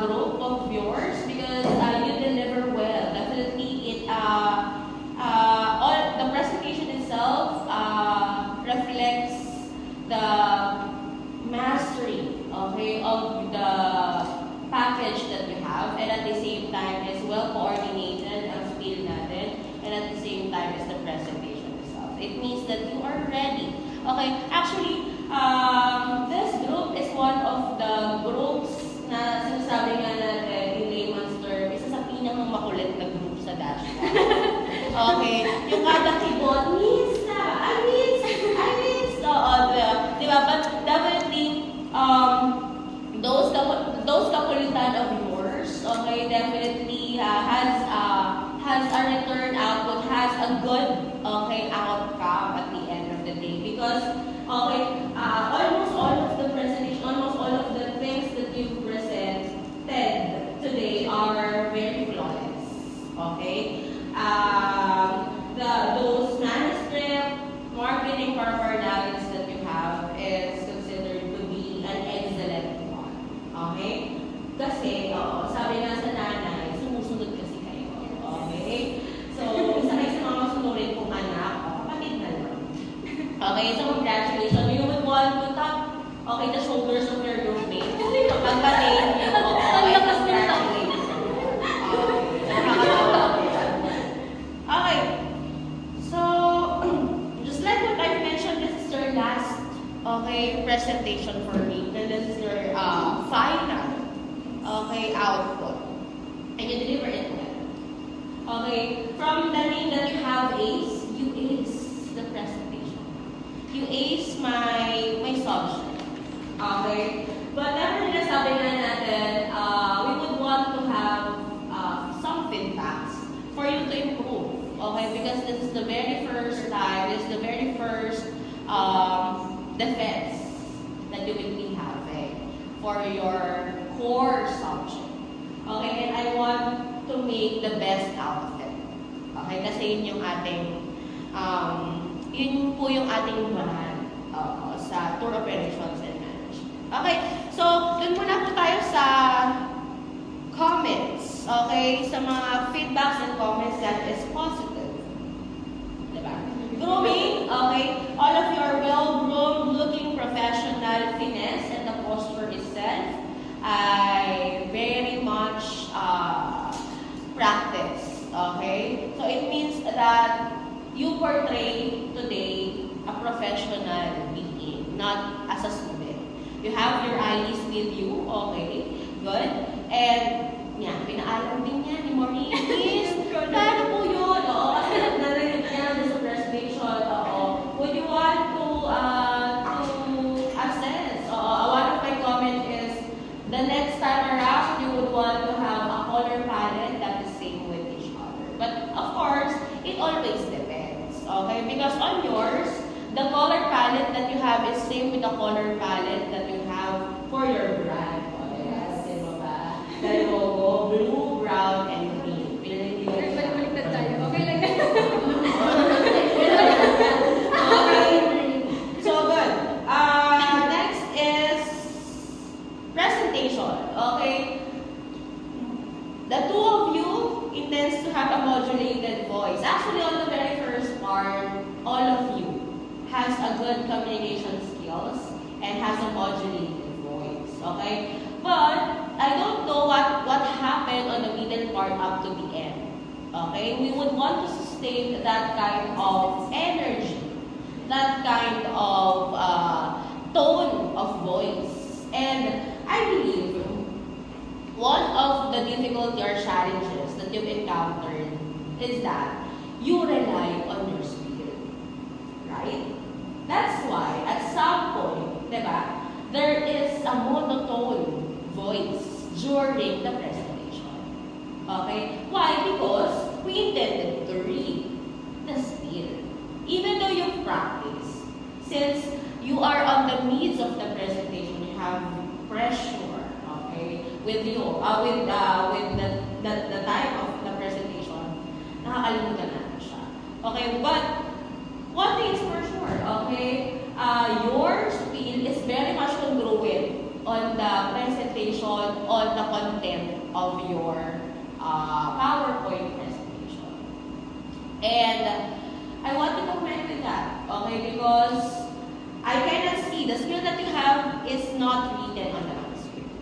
group of yours because you deliver well. Definitely, all the presentation itself reflects the mastery, okay, of the package that you have, and at the same time is well coordinated ang spiel natin, and at the same time is the presentation itself. It means that you are ready. Okay, actually, this group is one of the groups na sinasabi nga natin in layman's term, isa sa pinakang makulit na group sa dashboard. Okay, yung kada keyboard, miss na, I miss, oo, di ba? But definitely, those kakulitan of yours, okay, definitely has a return output, has a good, okay, outcome at the end of the day. Because, okay, almost all of the presentation, almost all of the things that you presented today are very flawless, okay? Those manuscript, marketing paradigms that you have is considered to be an excellent one. Okay? Kasi, sabi nga sa nanay, sumusunod kasi kayo. Okay? So, isa kayo sa mga sunurin kong anak, kapatid na lang. Okay, so congratulations. You would want to tap, okay, the shoulders of your roommate. Pagpatin niyo. Okay, congratulations. Okay. So, just like what I mentioned, this is your last, okay, presentation for me. And this is your final, okay, output. And you deliver it well. Okay, from the name that you have, ACE, you ace the presentation. You ace my subject. Okay? But definitely, sabi nga natin, we would want to have some feedbacks for you to improve. Okay? Because this is the very first time, this is the very first defense that you will be having for your core subject. Okay? And I want to make the best out of it. Okay? Kasi yun yung ating, yun po yung ating brand sa tour operations and management. Okay? So, dun muna po tayo sa comments. Okay? Sa mga feedbacks and comments that is positive. Diba? Grooming. Okay? All of your well-groomed, looking professional finesse and the posture itself. I very much practice. Okay? So, it means that you portray today a professional being, not as a student. You have your IDs with you, okay, good. And, yan, pinaalam din yan ni Maurice. Paano po yun? Oo, kasi narinig niya sa presentation. Oo. Would you want to assess? One of my comments is, the next time around, you would want to have a color palette that is same with each other. But, of course, it always depends. Okay? Because on yours, the color palette that you have is same with the color palette that you have for your brand. Yes. Diba ba? The logo, blue, brown, and green. Balik-baliktad tayo. Okay lang yan. Okay. So, good. Next is presentation. Okay? The two of you intends to have a modulated voice. Actually, on the very first part, all of you has a good communication skills and has a modulated voice. Okay? But I don't know what happened on the middle part up to the end. Okay? We would want to sustain that kind of energy, that kind of tone of voice. And I believe one of the difficulty or challenges that you've encountered is that you rely on your spirit. Right? That's why, at some point, diba, there is a monotone voice during the presentation. Okay? Why? Because we intended to read the spirit. Even though you practice, since you are on the midst of the presentation, you have pressure, okay, with you, with the time of the presentation, nakakalimutan natin siya. Okay? But one thing is for sure, okay, your spiel is very much congruent, on the presentation, on the content of your PowerPoint presentation. And I want to comment with that, okay, because I cannot see the skill that you have is not written on the manuscript.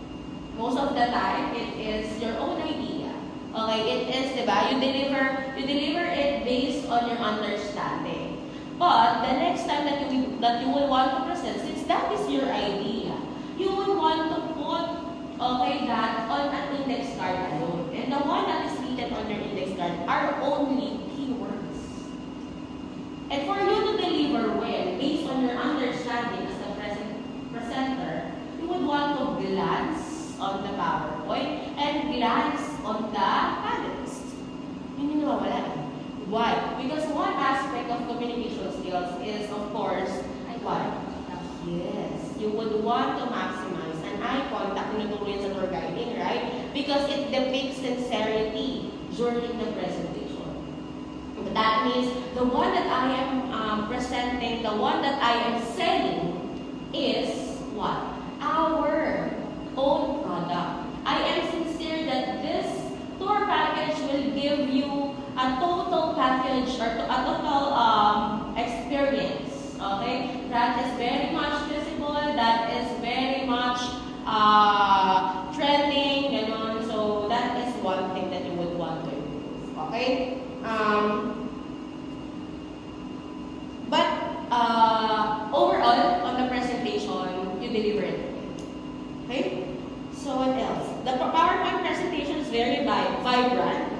Most of the time, it is your own idea. Okay, it is, diba? You deliver it based on your understanding. But the next time that you will want to present, since that is your idea, you will want to put, okay, that on an index card alone. And the one that is written on your index card are only keywords. And for you to deliver well, based on your understanding as the presenter, you would want to glance on the PowerPoint and glance on the panelists. Yun yung nawawala. Why? Because one aspect of communication skills is, of course, what? Yes, you would want to maximize an eye contact tinutulungan sa tour guiding, right? Because it depicts sincerity during the presentation. But that means the one that I am presenting, the one that I am selling is what? Our own product. I am sincere that this tour package will give you a total package or a total experience. Okay? That is very much visible, that is very much trending, ganon. So that is one thing that you would want to improve. Okay? But overall, on the presentation, you deliver it. Okay? So what else? The PowerPoint presentation is very vibrant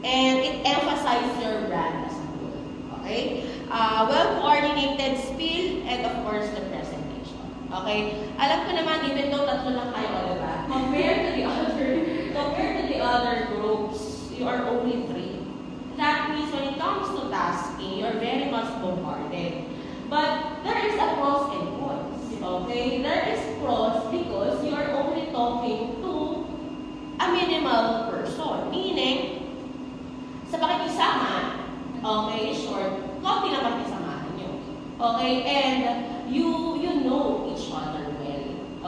and it emphasizes your brand as a whole. Okay? Well-coordinated spiel and of course the presentation. Okay? Alam ko naman, even though tatlo lang tayo, diba? Compared to the other groups, you are only 3. That means when it comes to tasking, you're very much bombarded. But there is a pros and cons. Okay? There is pros because you are only talking to a minimal person. Meaning, sa pakikisama, okay, short, konti na pakikisamahan nyo. Okay? And you know each other well.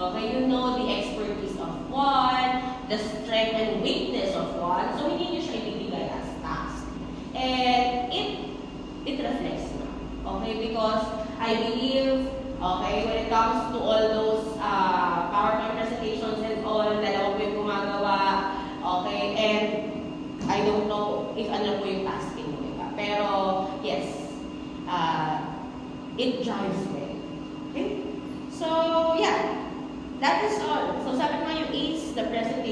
Okay? You know the expertise of one, the strength and weakness of one. So, hindi nyo siya ibibigay as task. And it reflects na. Okay? Because I believe, okay, when it comes to all those PowerPoint presentations and all, dalawa po yung gumagawa, okay, and I don't know if ano po yung tasking mo, diba? Pero, yes, it drives well. Okay? So, yeah, that is all. So, sabi ko nga yung ace, the presentation,